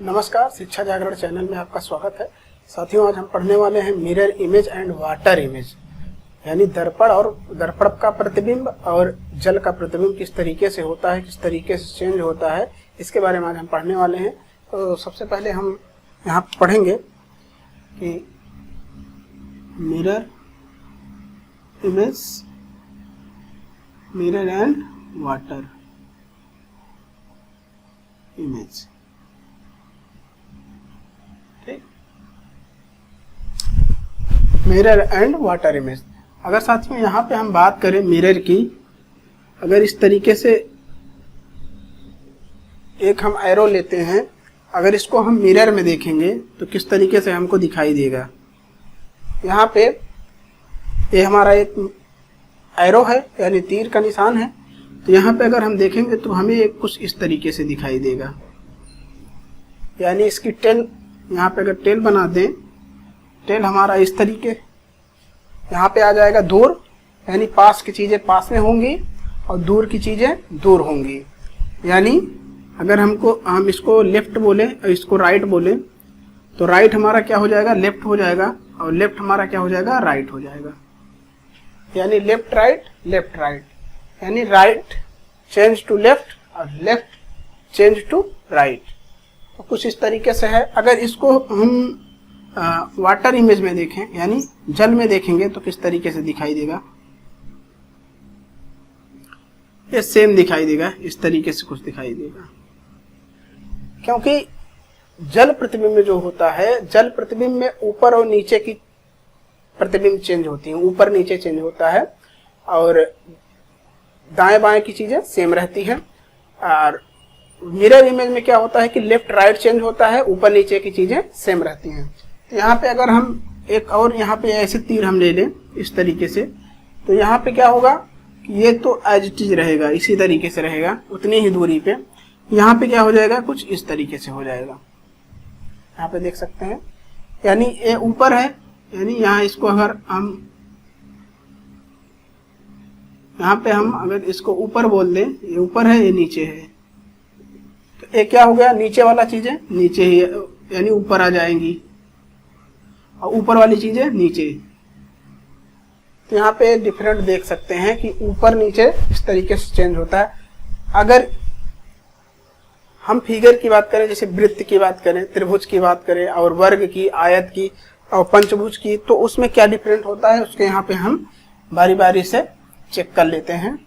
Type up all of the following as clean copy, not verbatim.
नमस्कार, शिक्षा जागरण चैनल में आपका स्वागत है। साथियों, आज हम पढ़ने वाले हैं mirror image and water image, यानी दर्पण और दर्पण का प्रतिबिंब और जल का प्रतिबिंब किस तरीके से होता है, किस तरीके से चेंज होता है, इसके बारे में आज हम पढ़ने वाले हैं। तो सबसे पहले हम यहाँ पढ़ेंगे कि mirror image, mirror and water image. Mirror and water image. अगर साथियों यहाँ पे हम बात करें मिरर की, अगर इस तरीके से एक हम एरो लेते हैं, अगर इसको हम मिरर में देखेंगे तो किस तरीके से हमको दिखाई देगा। यहाँ पे ये हमारा एक एरो है, यानी तीर का निशान है। तो यहाँ पे अगर हम देखेंगे तो हमें एक कुछ इस तरीके से दिखाई देगा, यानी इसकी टेल, यहाँ पे अगर टेल बना दें, टेल हमारा इस तरीके यहाँ पे आ जाएगा दूर, यानी पास की चीज़ें पास में होंगी और दूर की चीज़ें दूर होंगी। यानी अगर हम इसको लेफ्ट बोले और इसको राइट बोले तो राइट हमारा क्या हो जाएगा, लेफ्ट हो जाएगा, और लेफ्ट हमारा क्या हो जाएगा, राइट हो जाएगा। यानी लेफ्ट राइट, लेफ्ट राइट, यानी राइट चेंज टू लेफ्ट और लेफ्ट चेंज टू राइट। तो कुछ इस तरीके से है। अगर इसको हम वाटर इमेज में देखें, यानी जल में देखेंगे तो किस तरीके से दिखाई देगा, ये सेम दिखाई देगा, इस तरीके से कुछ दिखाई देगा। क्योंकि जल प्रतिबिंब जो होता है, जल प्रतिबिंब में ऊपर और नीचे की प्रतिबिंब चेंज होती है, ऊपर नीचे चेंज होता है, और दाएं बाएं की चीजें सेम रहती हैं। और मिरर इमेज में क्या होता है कि लेफ्ट राइट चेंज होता है, ऊपर नीचे की चीजें सेम रहती हैं। तो यहाँ पे अगर हम एक और यहाँ पे ऐसे तीर हम ले लें इस तरीके से, तो यहाँ पे क्या होगा कि ये तो एज इट इज रहेगा, इसी तरीके से रहेगा उतनी ही दूरी पे। यहाँ पे क्या हो जाएगा, कुछ इस तरीके से हो जाएगा। यहाँ पे देख सकते हैं, यानी ये ऊपर है, यानी यहाँ इसको अगर हम यहाँ पे हम अगर इसको ऊपर बोल दें, ये ऊपर है, ये नीचे है, तो ये क्या हो गया, नीचे वाला चीजें नीचे ही यानी ऊपर आ जाएंगी और ऊपर वाली चीजें नीचे। तो यहाँ पे डिफरेंट देख सकते हैं कि ऊपर नीचे इस तरीके से चेंज होता है। अगर हम फिगर की बात करें, जैसे वृत्त की बात करें, त्रिभुज की बात करें, और वर्ग की, आयत की और पंचभुज की, तो उसमें क्या डिफरेंट होता है उसके यहाँ पे हम बारी बारी से चेक कर लेते हैं।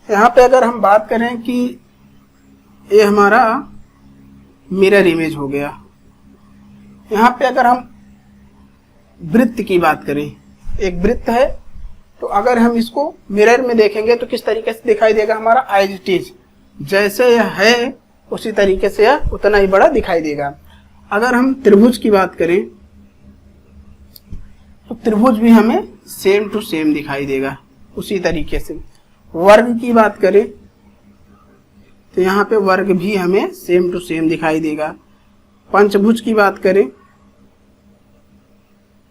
यहाँ पे अगर हम बात करें कि ये हमारा मिरर इमेज हो गया। यहाँ पे अगर हम वृत्त की बात करें, एक वृत्त है, तो अगर हम इसको मिरर में देखेंगे तो किस तरीके से दिखाई देगा, हमारा एज इट इज, जैसे यह है उसी तरीके से यह उतना ही बड़ा दिखाई देगा। अगर हम त्रिभुज की बात करें तो त्रिभुज भी हमें सेम टू सेम दिखाई देगा उसी तरीके से। वर्ग की बात करें तो यहाँ पे वर्ग भी हमें सेम टू सेम दिखाई देगा। पंचभुज की बात करें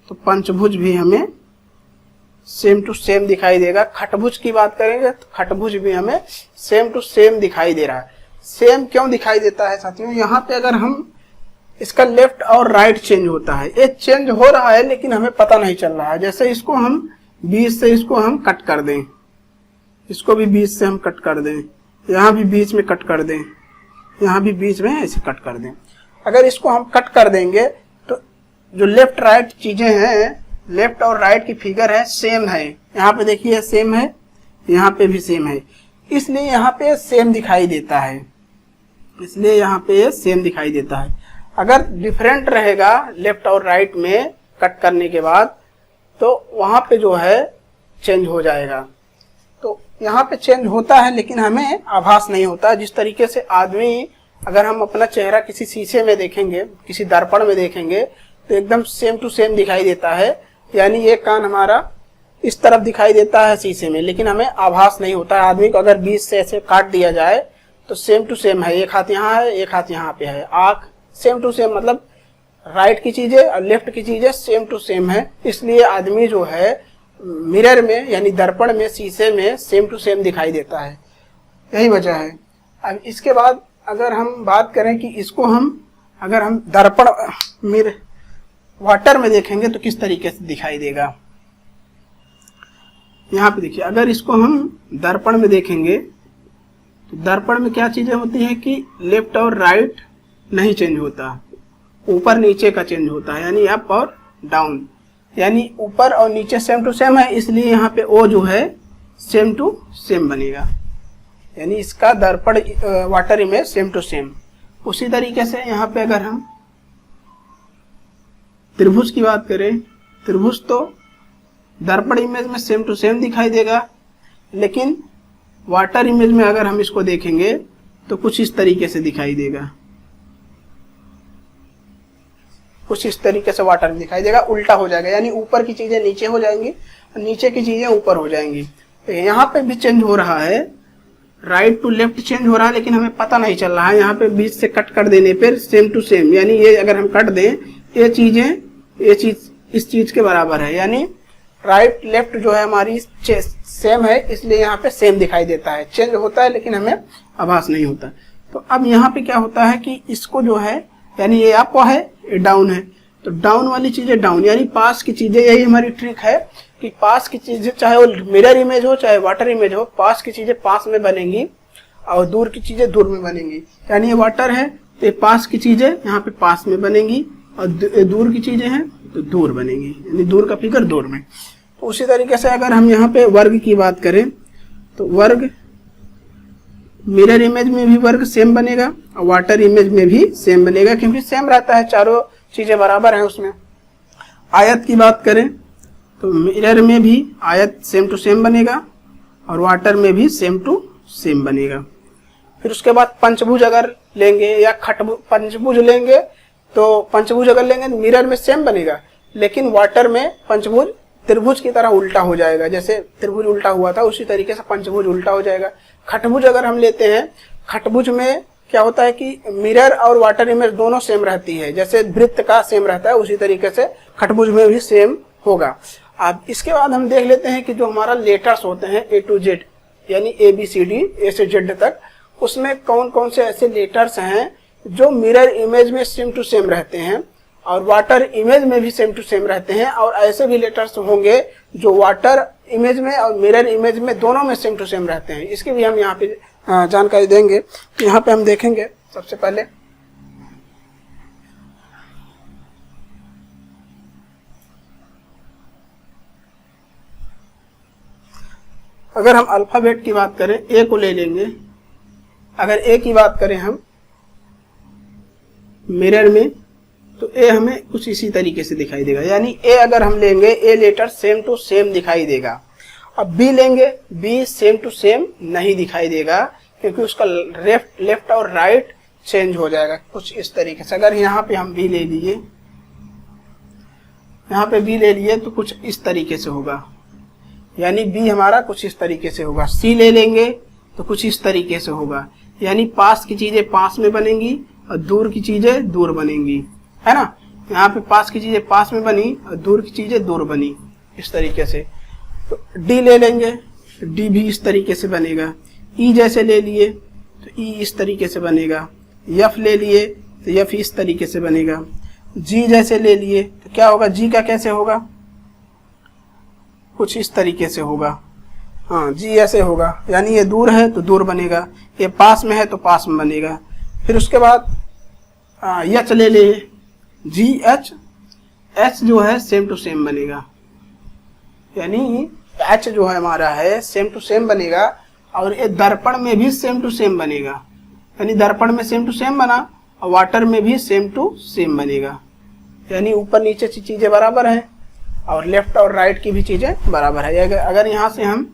तो पंचभुज भी हमें सेम टू सेम दिखाई देगा। खटभुज की बात करेंगे तो खटभुज भी हमें सेम टू सेम दिखाई दे रहा है। सेम क्यों दिखाई देता है साथियों, यहाँ पे अगर हम इसका लेफ्ट और राइट चेंज होता है, ये चेंज हो रहा है लेकिन हमें पता नहीं चल रहा है। जैसे इसको हम बीच से इसको हम कट कर दें, इसको भी बीच से हम कट कर दें, यहाँ भी बीच में कट कर दें, यहाँ भी बीच में ऐसे कट कर दें। अगर इसको हम कट कर देंगे तो जो लेफ्ट राइट चीजें हैं, लेफ्ट और राइट की फिगर है, सेम है। यहाँ पे देखिए सेम है, यहाँ पे भी सेम है, इसलिए यहाँ पे सेम दिखाई देता है, इसलिए यहाँ पे सेम दिखाई देता है। अगर डिफरेंट रहेगा लेफ्ट और राइट में कट करने के बाद, तो वहां पे जो है चेंज हो जाएगा। तो यहाँ पे चेंज होता है लेकिन हमें आभास नहीं होता। जिस तरीके से आदमी, अगर हम अपना चेहरा किसी शीशे में देखेंगे, किसी दर्पण में देखेंगे, तो एकदम सेम टू सेम दिखाई देता है। यानी ये कान हमारा इस तरफ दिखाई देता है शीशे में, लेकिन हमें आभास नहीं होता है। आदमी को अगर बीच से ऐसे काट दिया जाए तो सेम टू सेम है, एक हाथ यहाँ है, एक हाथ यहाँ पे है। आंख सेम टू सेम, मतलब राइट की चीजें और लेफ्ट की चीजें सेम टू सेम है। इसलिए आदमी जो है मिरर में, यानी दर्पण में, शीशे में सेम टू सेम दिखाई देता है। यही वजह है। अब इसके बाद अगर हम बात करें कि इसको हम अगर हम दर्पण मिर वाटर में देखेंगे तो किस तरीके से दिखाई देगा। यहाँ पे देखिए, अगर इसको हम दर्पण में देखेंगे तो दर्पण में क्या चीजें होती हैं कि लेफ्ट और राइट नहीं चेंज होता, ऊपर नीचे का चेंज होता है, यानी अप और डाउन, यानी ऊपर और नीचे सेम टू सेम है, इसलिए यहाँ पे ओ जो है सेम टू सेम बनेगा, यानी इसका दर्पण water image same to same. उसी तरीके से यहाँ पे अगर हम त्रिभुज की बात करें, त्रिभुज तो दर्पण इमेज में सेम टू सेम दिखाई देगा, लेकिन वाटर इमेज में अगर हम इसको देखेंगे तो कुछ इस तरीके से दिखाई देगा, कुछ इस तरीके से वाटर में दिखाई देगा, उल्टा हो जाएगा, यानी ऊपर की चीजें नीचे हो जाएंगी और नीचे की चीजें ऊपर हो जाएंगी। तो यहाँ पे भी चेंज हो रहा है, राइट टू लेफ्ट चेंज हो रहा है, लेकिन हमें पता नहीं चल रहा है। यहाँ पे बीच से कट कर देने पर सेम टू सेम, यानी ये अगर हम कट दें, ये चीज इस चीज के बराबर है, यानी राइट लेफ्ट जो है हमारी सेम है, इसलिए यहाँ पे सेम दिखाई देता है। चेंज होता है लेकिन हमें आभास नहीं होता। तो अब यहाँ पे क्या होता है कि इसको जो है, यानी ये अप है, ये डाउन है, तो डाउन वाली चीजें डाउन, यानी पास की चीजें, यही हमारी ट्रिक है कि पास की चीजें, चाहे वो मिरर इमेज हो चाहे वाटर इमेज हो, पास की चीजें पास में बनेंगी और दूर की चीजें दूर में बनेंगी। यानी ये वाटर है तो ये पास की चीजें यहाँ पे पास में बनेंगी और दूर की चीजें हैं तो दूर बनेंगी, यानी दूर का फिगर दूर में। तो उसी तरीके से अगर हम यहाँ पे वर्ग की बात करें तो वर्ग मिरर इमेज में भी वर्ग सेम बनेगा और वाटर इमेज में भी सेम बनेगा, क्योंकि सेम रहता है, चारों चीजें बराबर हैं उसमें। आयत की बात करें तो मिरर में भी आयत सेम टू सेम बनेगा और वाटर में भी सेम टू सेम बनेगा। फिर उसके बाद पंचभुज अगर लेंगे या पंचभुज लेंगे तो पंचभुज अगर लेंगे तो मिरर में सेम बनेगा, लेकिन वाटर में पंचभुज त्रिभुज की तरह उल्टा हो जाएगा, जैसे त्रिभुज उल्टा हुआ था उसी तरीके से पंचभुज उल्टा हो जाएगा। खटभुज अगर हम लेते हैं, खटभुज में क्या होता है कि मिरर और वाटर इमेज दोनों सेम रहती है, जैसे वृत्त का सेम रहता है उसी तरीके से खटभुज में भी सेम होगा। अब इसके बाद हम देख लेते हैं कि जो हमारा लेटर्स होते हैं ए टू जेड, यानी ए बी सी डी ए से जेड तक, उसमें कौन कौन से ऐसे लेटर्स हैं जो मिरर इमेज में सेम टू सेम रहते हैं और वाटर इमेज में भी सेम टू सेम रहते हैं, और ऐसे भी लेटर्स होंगे जो वाटर इमेज में और मिरर इमेज में दोनों में सेम टू सेम रहते हैं। इसकी भी हम यहाँ पे जानकारी देंगे। यहाँ पे हम देखेंगे सबसे पहले अगर हम अल्फाबेट की बात करें, ए को ले लेंगे। अगर ए की बात करें हम मिरर में तो ए हमें कुछ इसी तरीके से दिखाई देगा, यानी ए अगर हम लेंगे A letter same to same दिखाई देगा। अब बी लेंगे, बी सेम टू सेम नहीं दिखाई देगा, क्योंकि उसका लेफ्ट और राइट चेंज हो जाएगा कुछ इस तरीके से। अगर यहाँ पे हम बी ले लिए, यहाँ पे बी ले लिए तो कुछ इस तरीके से होगा, यानी बी हमारा कुछ इस तरीके से होगा। सी ले लेंगे तो कुछ इस तरीके से होगा, यानी पास की चीजें पास में बनेंगी और दूर की चीजें दूर बनेंगी, है ना। यहाँ पे पास की चीजें पास में बनी और दूर की चीजें दूर बनी, इस तरीके से। तो डी ले लेंगे तो डी भी इस तरीके से बनेगा। ई जैसे ले लिए तो ई इस तरीके से बनेगा। एफ ले लिए तो एफ इस तरीके से बनेगा। जी जैसे ले लिए तो क्या होगा, जी का कैसे होगा, कुछ इस तरीके से होगा। हाँ, जी ऐसे होगा, यानी ये दूर है तो दूर बनेगा, ये पास में है तो पास में बनेगा। फिर उसके बाद एच ले लिए, जी एच, एच जो है सेम टू सेम बनेगा, यानी एच जो है हमारा है सेम टू सेम बनेगा। और ये दर्पण में भी सेम टू सेम बनेगा, यानी दर्पण में सेम टू सेम बना और वाटर में भी सेम टू सेम बनेगा, यानी ऊपर नीचे की चीजें बराबर हैं और लेफ्ट और राइट की भी चीजें बराबर है। अगर यहाँ से हम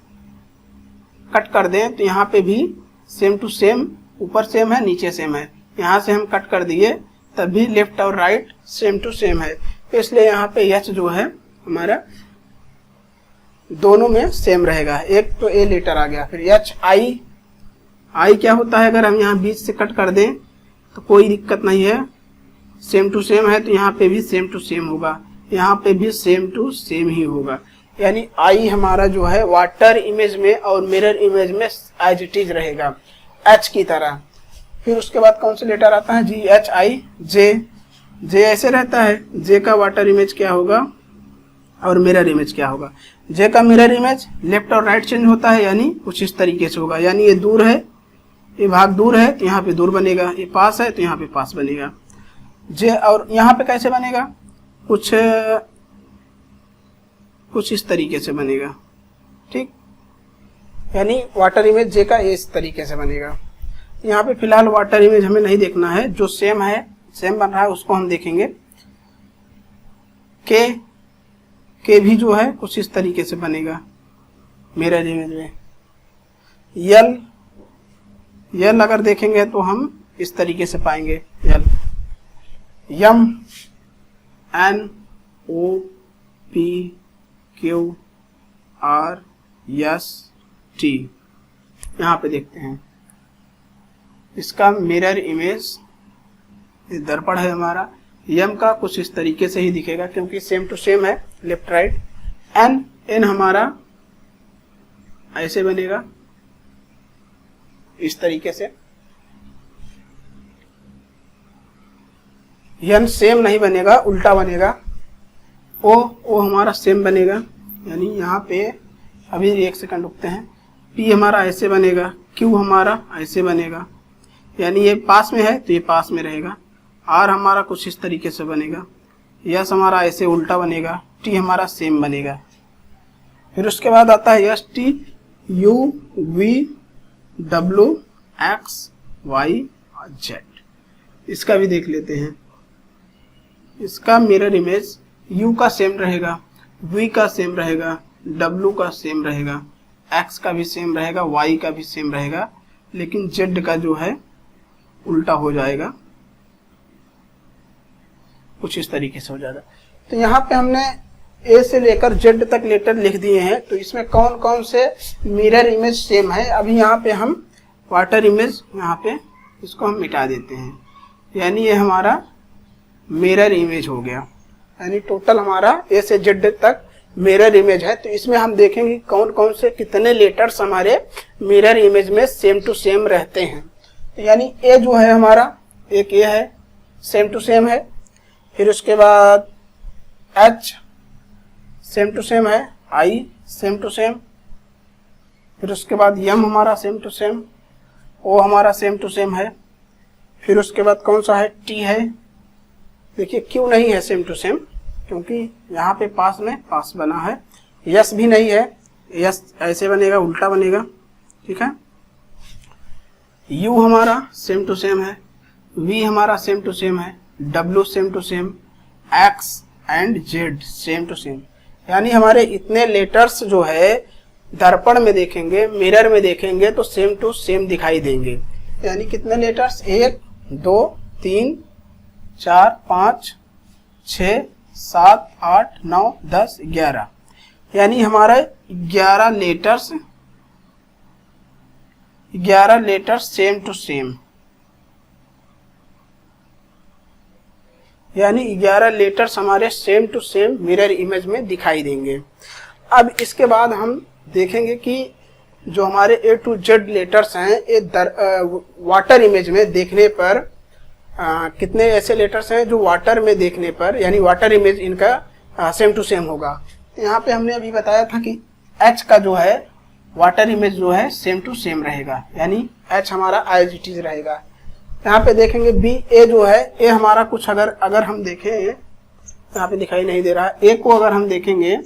कट कर दें तो यहाँ पे भी सेम टू सेम, ऊपर सेम है नीचे सेम है। यहाँ से हम कट कर दिए तब भी लेफ्ट और राइट सेम टू सेम है, तो इसलिए यहाँ पे एच जो है हमारा दोनों में सेम रहेगा। एक तो ए लेटर आ गया। फिर एच आई, आई क्या होता है, अगर हम यहाँ बीच से कट कर दें तो कोई दिक्कत नहीं है, सेम टू सेम है, तो यहाँ पे भी सेम टू सेम होगा, यहाँ पे भी सेम टू सेम ही होगा। यानी आई हमारा जो है वाटर इमेज में और मिरर इमेज में एज इट इज रहेगा, एच की तरह। फिर उसके बाद कौन सा लेटर आता है, GHI, जे ऐसे रहता है। जे का वाटर इमेज क्या होगा और मिरर इमेज क्या होगा। जे का मिरर इमेज लेफ्ट और राइट चेंज होता है, यानी कुछ इस तरीके से होगा। यानी ये दूर है, ये भाग दूर है तो यहाँ पे दूर बनेगा, ये पास है तो यहाँ पे पास बनेगा। जे और यहाँ पे कैसे बनेगा, कुछ इस तरीके से बनेगा, ठीक। यानी वाटर इमेज जे का इस तरीके से बनेगा। यहाँ पे फिलहाल वाटर इमेज हमें नहीं देखना है, जो सेम है, सेम बन रहा है उसको हम देखेंगे। के भी जो है कुछ इस तरीके से बनेगा मिरर इमेज में। यल अगर देखेंगे तो हम इस तरीके से पाएंगे यल। यम, N O P Q R S T, यहाँ पे देखते हैं इसका मिरर इमेज, दर्पण है हमारा। यम का कुछ इस तरीके से ही दिखेगा क्योंकि सेम टू सेम है, लेफ्ट राइट। एन हमारा ऐसे बनेगा, इस तरीके से। यन सेम नहीं बनेगा, उल्टा बनेगा। ओ हमारा सेम बनेगा, यानी यहाँ पे अभी एक सेकंड रुकते हैं। पी हमारा ऐसे बनेगा, क्यू हमारा ऐसे बनेगा, यानी ये पास में है तो ये पास में रहेगा। आर हमारा कुछ इस तरीके से बनेगा। यस हमारा ऐसे उल्टा बनेगा। टी हमारा सेम बनेगा। फिर उसके बाद आता है S T U V W X Y Z. इसका भी देख लेते हैं। इसका मिरर इमेज यू का सेम रहेगा, वी का सेम रहेगा, डब्ल्यू का सेम रहेगा, एक्स का भी सेम रहेगा, वाई का भी सेम रहेगा, लेकिन जेड का जो है उल्टा हो जाएगा, कुछ इस तरीके से हो जाएगा। तो यहाँ पे हमने ए से लेकर जेड तक लेटर लिख दिए हैं। तो इसमें कौन कौन से मिरर इमेज सेम है, अभी यहाँ पे हम वाटर इमेज यहाँ पे इसको हम मिटा देते हैं, यानी ये हमारा मिरर इमेज हो गया। यानी टोटल हमारा ए से जेड तक मिरर इमेज है। तो इसमें हम देखेंगे कौन कौन से कितने लेटर्स हमारे मिरर इमेज में सेम टू सेम रहते हैं। तो यानी ए जो है हमारा, एक ए है सेम टू सेम है। फिर उसके बाद एच सेम टू सेम है, आई सेम टू सेम। फिर उसके बाद यम हमारा सेम टू सेम, ओ हमारा सेम टू सेम है। फिर उसके बाद कौन सा है, टी है। देखिए क्यों नहीं है सेम टू सेम, क्योंकि यहाँ पे पास में पास बना है। यस भी नहीं है, यस ऐसे बनेगा, उल्टा बनेगा, ठीक है। यू हमारा सेम टू सेम है, वी हमारा सेम टू सेम है, W same to same, X and Z same to same. यानी हमारे इतने लेटर्स जो है दर्पण में देखेंगे, मिरर में देखेंगे तो सेम टू सेम दिखाई देंगे। यानी कितने लेटर्स, 1 2 3 4 5 6 7 8 9 10 11, यानी हमारा 11 लेटर्स सेम टू सेम, यानी 11 लेटर्स हमारे same to same mirror image में दिखाई देंगे। अब इसके बाद हम देखेंगे कि जो हमारे ए टू जेड लेटर्स हैं ये वाटर इमेज में देखने पर कितने ऐसे लेटर्स हैं जो वाटर में देखने पर, यानी वाटर इमेज इनका सेम टू सेम होगा। तो यहाँ पे हमने अभी बताया था कि एच का जो है वाटर इमेज जो है सेम टू सेम रहेगा, यानी एच हमारा एज इट इज रहेगा। यहाँ पे देखेंगे बी, ए जो है, ए हमारा कुछ अगर हम देखें, यहाँ पे दिखाई नहीं दे रहा है। ए को अगर हम देखेंगे,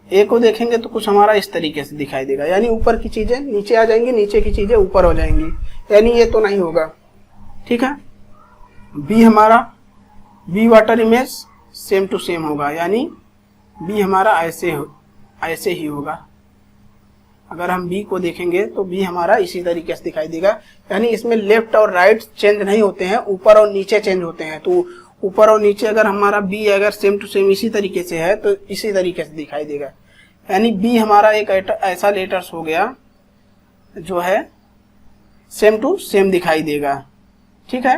ए को देखेंगे तो कुछ हमारा इस तरीके से दिखाई देगा, यानी ऊपर की चीजें नीचे आ जाएंगी, नीचे की चीजें ऊपर हो जाएंगी, यानी ये तो नहीं होगा, ठीक है। बी हमारा, B water image same to same होगा, यानी बी हमारा ऐसे ही होगा। अगर हम बी को देखेंगे तो बी हमारा इसी तरीके से दिखाई देगा, यानी इसमें लेफ्ट और राइट चेंज नहीं होते हैं, ऊपर और नीचे चेंज होते हैं। तो ऊपर और नीचे अगर हमारा बी अगर सेम टू सेम इसी तरीके से है तो इसी तरीके से दिखाई देगा, यानी बी हमारा एक ऐसा लेटर्स हो गया जो है सेम टू सेम दिखाई देगा, ठीक है।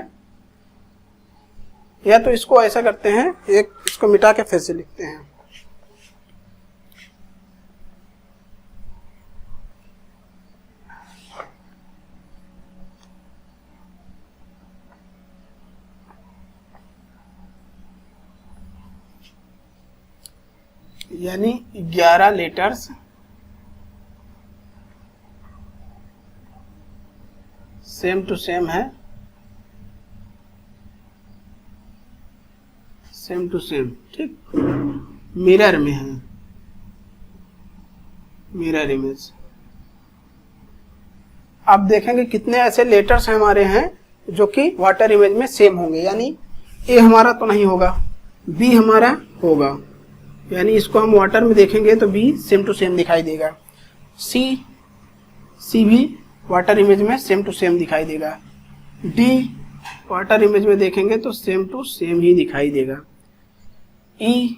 या तो इसको ऐसा करते हैं, एक इसको मिटा के फिर से लिखते हैं। यानी 11 लेटर्स सेम टू सेम है, सेम टू सेम, ठीक, मिरर में है, मिरर इमेज। अब देखेंगे कितने ऐसे लेटर्स हमारे हैं जो कि वाटर इमेज में सेम होंगे, यानी ए हमारा तो नहीं होगा, बी हमारा होगा, यानी इसको हम वाटर में देखेंगे तो बी सेम टू सेम दिखाई देगा, सी भी वाटर इमेज में सेम टू सेम दिखाई देगा, डी वाटर इमेज में देखेंगे तो सेम टू सेम ही दिखाई देगा, ई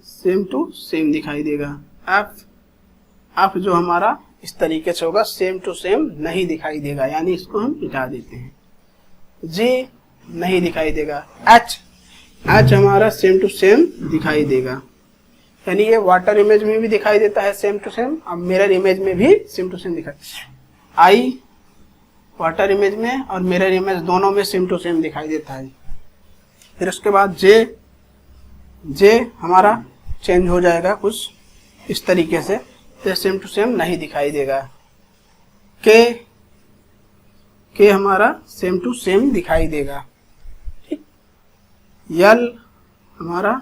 सेम टू सेम दिखाई देगा, एफ जो हमारा इस तरीके से होगा, सेम टू सेम नहीं दिखाई देगा, यानी इसको हम मिटा देते हैं, जी नहीं दिखाई देगा, एच हमारा सेम टू सेम दिखाई देगा, यानी ये वाटर इमेज में भी दिखाई देता है सेम टू सेम, अब मिरर इमेज में भी सेम टू सेम दिखाई, आई वाटर इमेज में और मिरर इमेज दोनों में सेम टू सेम दिखाई देता है। फिर उसके बाद जे हमारा चेंज हो जाएगा कुछ इस तरीके से, तो सेम टू सेम नहीं दिखाई देगा, के हमारा सेम टू सेम दिखाई देगा, ठीक, यल हमारा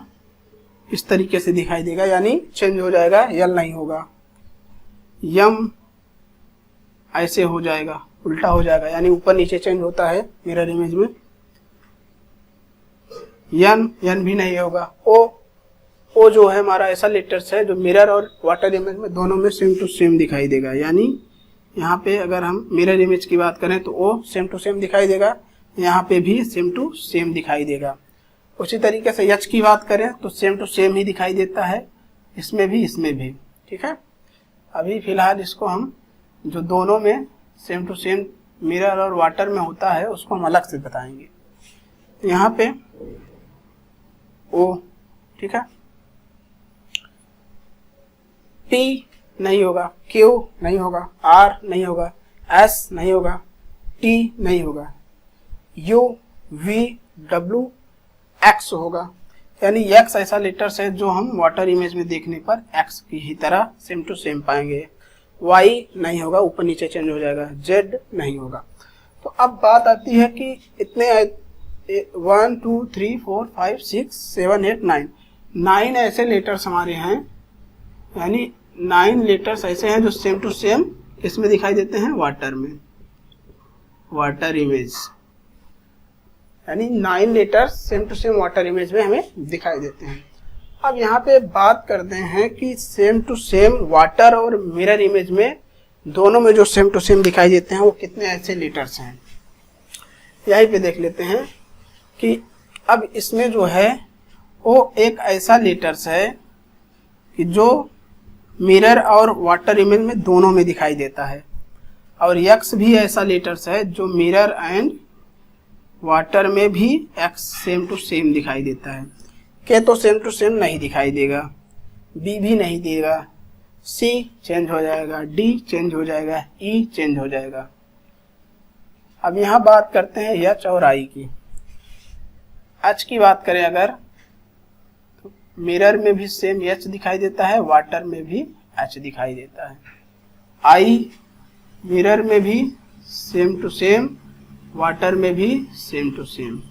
इस तरीके से दिखाई देगा, यानी चेंज हो जाएगा, यल नहीं होगा, यम ऐसे हो जाएगा, उल्टा हो जाएगा, यानी ऊपर नीचे चेंज होता है मिरर इमेज में, यन भी नहीं होगा, ओ जो है हमारा ऐसा लेटर्स है जो मिरर और वाटर इमेज में दोनों में सेम टू सेम दिखाई देगा, यानी यहाँ पे अगर हम मिरर इमेज की बात करें तो ओ सेम टू सेम दिखाई देगा, यहाँ पे भी सेम टू सेम दिखाई देगा। उसी तरीके से एच की बात करें तो सेम टू सेम ही दिखाई देता है, इसमें भी इसमें भी, ठीक है। अभी फिलहाल इसको हम जो दोनों में सेम टू सेम मिरर और वाटर में होता है उसको हम अलग से बताएंगे। यहाँ पे ओ, ठीक है, P नहीं होगा, Q नहीं होगा, R नहीं होगा, S नहीं होगा, T नहीं होगा, U V W X होगा, यानी X ऐसा लेटर्स है जो हम वाटर इमेज में देखने पर X की ही तरह सेम टू सेम पाएंगे, Y नहीं होगा, ऊपर नीचे चेंज हो जाएगा, Z नहीं होगा। तो अब बात आती है कि इतने 1 2 3 4 5 6 7 8 9 ऐसे लेटर्स हमारे हैं, यानी 9 लेटर्स ऐसे हैं जो सेम टू सेम इसमें दिखाई देते हैं वाटर में, वाटर इमेज, यानी 9 letters same to same water image में हमें दिखाई देते हैं। अब यहाँ पे बात करते हैं कि सेम टू सेम वाटर और मिरर इमेज में दोनों में जो सेम टू सेम दिखाई देते हैं वो कितने ऐसे लेटर्स हैं, यहीं पे देख लेते हैं कि अब इसमें जो है वो एक ऐसा लेटर्स है कि जो मिरर और वाटर इमेज में दोनों में दिखाई देता है, और एक्स भी ऐसा लेटर्स है जो मिरर एंड वाटर में भी एक्स सेम टू सेम दिखाई देता है, के तो सेम टू सेम नहीं दिखाई देगा, बी भी नहीं देगा, सी चेंज हो जाएगा, डी चेंज हो जाएगा, ई चेंज हो जाएगा। अब यहाँ बात करते हैं एच और आई की। एच की बात करें अगर तो मिरर में भी सेम एच दिखाई देता है, वाटर में भी एच दिखाई देता है। आई मिरर में भी सेम टू सेम, वाटर में भी सेम टू सेम।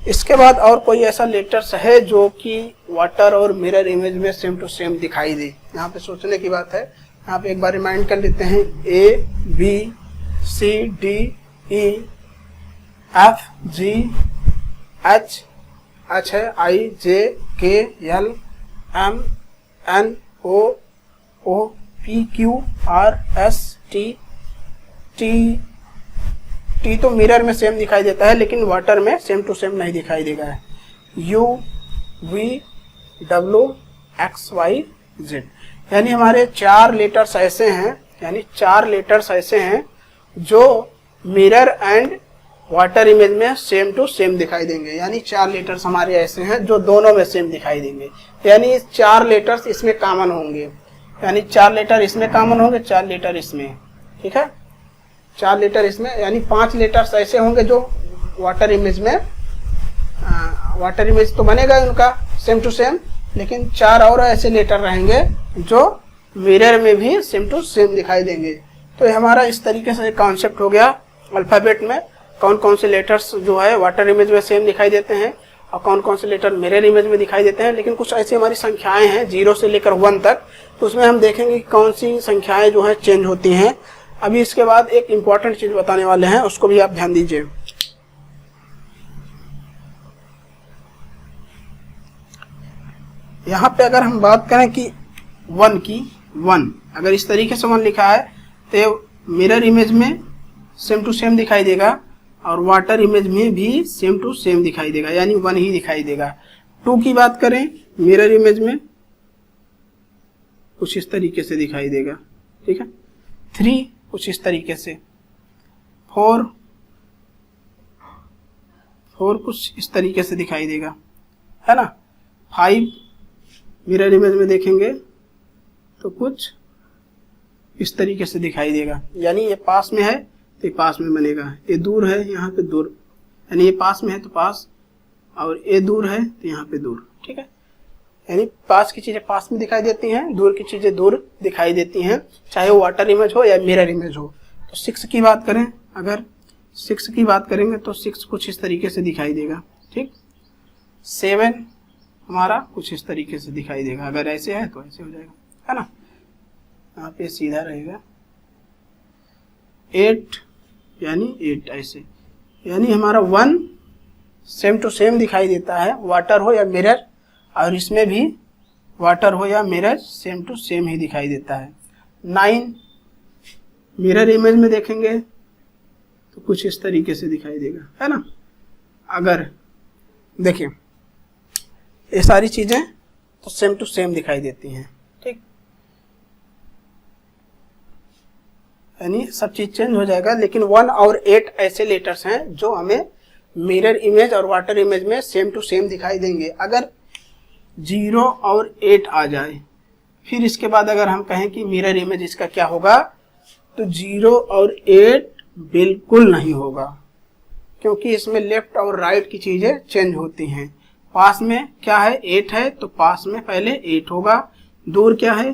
इसके बाद और कोई ऐसा लेटर्स है जो कि वाटर और मिरर इमेज में सेम टू सेम दिखाई दे? यहाँ पे सोचने की बात है। यहाँ पे एक बार रिमाइंड कर लेते हैं, A B C D E F G H है, I J K L M N O P Q R S T T तो मिरर में सेम दिखाई देता है लेकिन वाटर में सेम टू सेम नहीं दिखाई देगा है। U V W X Y Z, यानी हमारे 4 लेटर्स ऐसे हैं, यानी 4 लेटर्स ऐसे हैं जो मिरर एंड वाटर इमेज में सेम टू सेम दिखाई देंगे। यानी 4 लेटर्स हमारे ऐसे हैं जो दोनों में सेम दिखाई देंगे, यानी 4 लेटर्स इसमें कॉमन होंगे, यानी 4 लेटर इसमें कॉमन होंगे, 4 लेटर इसमें, ठीक है, 4 लेटर इसमें, यानी 5 लेटर्स ऐसे होंगे जो वाटर इमेज में, वाटर इमेज तो बनेगा उनका सेम टू सेम, लेकिन 4 और ऐसे लेटर रहेंगे जो मिरर में भी सेम टू सेम दिखाई देंगे। तो ये हमारा इस तरीके से कॉन्सेप्ट हो गया अल्फ़ाबेट में कौन कौन से लेटर्स जो है वाटर इमेज में सेम दिखाई देते हैं और कौन कौन से लेटर मिरर इमेज में दिखाई देते हैं। लेकिन कुछ ऐसी हमारी संख्याएं हैं 0 से लेकर 1 तक, तो उसमें हम देखेंगे कि कौन सी संख्याएं जो है चेंज होती हैं। अभी इसके बाद एक इम्पॉर्टेंट चीज बताने वाले हैं, उसको भी आप ध्यान दीजिए। यहाँ पे अगर हम बात करें कि 1 की 1, अगर इस तरीके से 1 लिखा है तो मिरर इमेज में सेम टू सेम दिखाई देगा और वाटर इमेज में भी सेम टू सेम दिखाई देगा, यानी 1 ही दिखाई देगा। 2 की बात करें मिरर इमेज में कुछ इस तरीके से दिखाई देगा, ठीक है। 3 कुछ इस तरीके से, 4 कुछ इस तरीके से दिखाई देगा, है ना। 5 मिरर इमेज में देखेंगे तो कुछ इस तरीके से दिखाई देगा, यानी ये पास में है तो ये पास में बनेगा, ये दूर है यहाँ पे दूर, यानी ये पास में है तो पास, और ये दूर है तो यहाँ पे दूर, ठीक है। यानी पास की चीजें पास में दिखाई देती हैं, दूर की चीजें दूर दिखाई देती हैं, चाहे वो वाटर इमेज हो या मिरर इमेज हो। तो 6 की बात करें, अगर 6 की बात करेंगे तो 6 कुछ इस तरीके से दिखाई देगा, ठीक। 7 हमारा कुछ इस तरीके से दिखाई देगा, अगर ऐसे है तो ऐसे हो जाएगा, है ना, यहाँ पे सीधा रहेगा। 8 यानी 8 ऐसे, यानी हमारा 1 सेम टू सेम दिखाई देता है, वाटर हो या मिरर, और इसमें भी वाटर हो या मिरर सेम टू सेम ही दिखाई देता है। 9 मिरर इमेज में देखेंगे तो कुछ इस तरीके से दिखाई देगा, है ना। अगर देखिए ये सारी चीजें तो सेम टू सेम दिखाई देती हैं, ठीक, यानी सब चीज चेंज हो जाएगा। लेकिन 1 और 8 ऐसे लेटर्स हैं जो हमें मिरर इमेज और वाटर इमेज में सेम टू सेम दिखाई देंगे। अगर 0 और 8 आ जाए, फिर इसके बाद अगर हम कहें कि मिरर इमेज इसका क्या होगा, तो 0 और 8 बिल्कुल नहीं होगा, क्योंकि इसमें लेफ्ट और राइट की चीजें चेंज होती हैं। पास में क्या है 8 है तो पास में पहले 8 होगा, दूर क्या है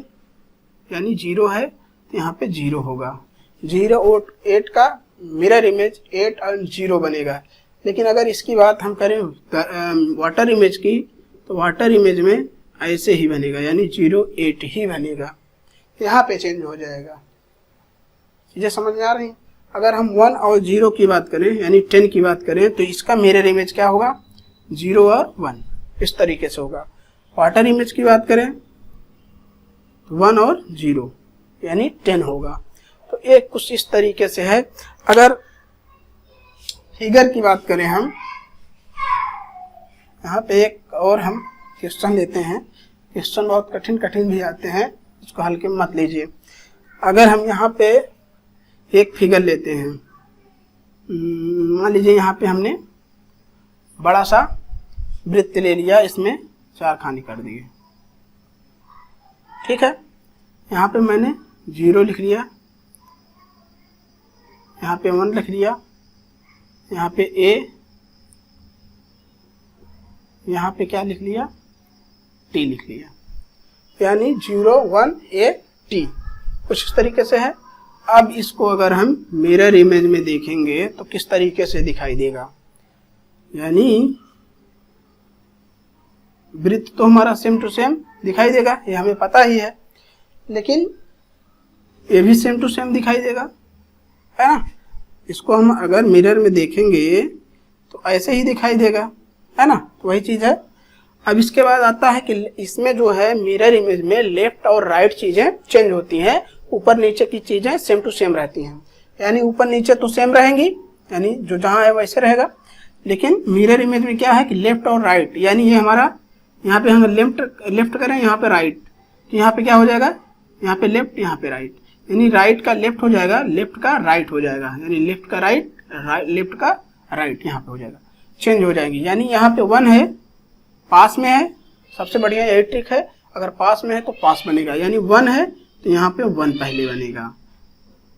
यानी 0 है तो यहाँ पे 0 होगा। 0 और 8 का मिरर इमेज 8 और 0 बनेगा। लेकिन अगर इसकी बात हम करें वाटर इमेज की, तो वाटर इमेज में ऐसे ही बनेगा, यानी 0 8 ही बनेगा, यहाँ पे चेंज हो जाएगा। चीजें समझ में आ रही? अगर हम 1 और 0 की बात करें यानी 10 की बात करें तो इसका मिरर इमेज क्या होगा, 0 और 1 इस तरीके से होगा। वाटर इमेज की बात करें तो 1 और 0 यानी 10 होगा। तो एक कुछ इस तरीके से है। अगर फिगर की बात करें हम, यहाँ पे एक और हम क्वेश्चन लेते हैं। क्वेश्चन बहुत कठिन भी आते हैं, इसको हल्के में मत लीजिए। अगर हम यहाँ पे एक फिगर लेते हैं, मान लीजिए यहाँ पे हमने बड़ा सा वृत्त ले लिया, इसमें 4 खाने कर दिए, ठीक है। यहाँ पे मैंने 0 लिख लिया, यहाँ पे 1 लिख लिया, यहाँ पे A, यहाँ पे क्या लिख लिया, T लिख लिया, यानी 0 1 A T कुछ इस तरीके से है। अब इसको अगर हम मिरर इमेज में देखेंगे तो किस तरीके से दिखाई देगा, यानी वृत्त तो हमारा सेम टू सेम दिखाई देगा, ये हमें पता ही है, लेकिन ये भी सेम टू सेम दिखाई देगा, है ना। इसको हम अगर मिरर में देखेंगे तो ऐसे ही दिखाई देगा, है ना, तो वही चीज है। अब इसके बाद आता है कि इसमें जो है मिरर इमेज में लेफ्ट और राइट चीजें चेंज होती हैं, ऊपर नीचे की चीजें सेम टू सेम रहती हैं, यानी ऊपर नीचे तो सेम रहेंगी, यानी जो जहां है वैसे रहेगा। लेकिन मिरर इमेज में क्या है कि लेफ्ट और राइट, यानी ये हमारा यहाँ पे हम लेफ्ट करें, यहाँ पे राइट, तो यहाँ पे क्या हो जाएगा, यहाँ पे लेफ्ट, यहाँ पे राइट, यानी राइट का लेफ्ट हो जाएगा, लेफ्ट का राइट हो जाएगा, यानी लेफ्ट का राइट, लेफ्ट का राइट यहाँ पे हो जाएगा, चेंज हो जाएंगी। यानी यहाँ पे 1 है, पास में है, सबसे बढ़िया यही ट्रिक है, अगर पास में है तो पास बनेगा, यानी 1 है तो यहाँ पे 1 पहले बनेगा,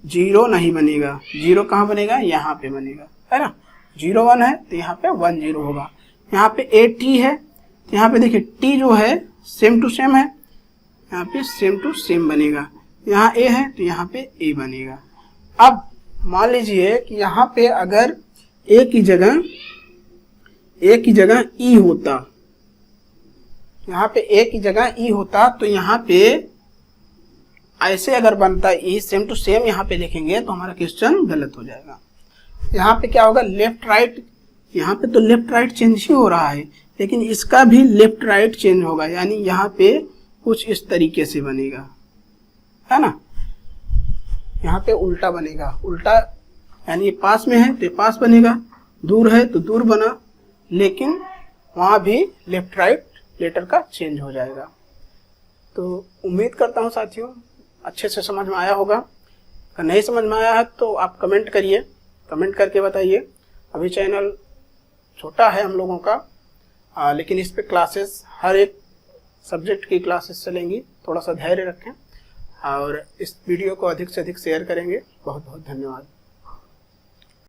0 नहीं बनेगा। 0 कहाँ बनेगा, यहाँ पे बनेगा, है ना। 0 1 है तो यहाँ पे 1 0 होगा। यहाँ पे A T है तो यहाँ पे देखिए T जो है सेम टू सेम है, यहाँ पे सेम टू सेम बनेगा। यहाँ ए है तो यहाँ पे ए बनेगा। अब मान लीजिए कि यहाँ पे अगर ए की जगह ई होता, यहाँ पे ए की जगह ई होता तो यहाँ पे ऐसे अगर बनता ई सेम टू सेम यहाँ पे लिखेंगे तो हमारा क्वेश्चन गलत हो जाएगा। यहाँ पे क्या होगा, लेफ्ट राइट, यहाँ पे तो लेफ्ट राइट चेंज ही हो रहा है, लेकिन इसका भी लेफ्ट राइट चेंज होगा, यानी यहाँ पे कुछ इस तरीके से बनेगा, है ना। यहाँ पे उल्टा बनेगा, उल्टा यानी ये पास में है तो ये पास बनेगा, दूर है तो दूर बना, लेकिन वहाँ भी लेफ्ट राइट लेटर का चेंज हो जाएगा। तो उम्मीद करता हूँ साथियों अच्छे से समझ में आया होगा। अगर नहीं समझ में आया है तो आप कमेंट करिए, कमेंट करके बताइए। अभी चैनल छोटा है हम लोगों का, लेकिन इस पे क्लासेस, हर एक सब्जेक्ट की क्लासेस चलेंगी। थोड़ा सा धैर्य रखें और इस वीडियो को अधिक से अधिक शेयर करेंगे। बहुत बहुत धन्यवाद।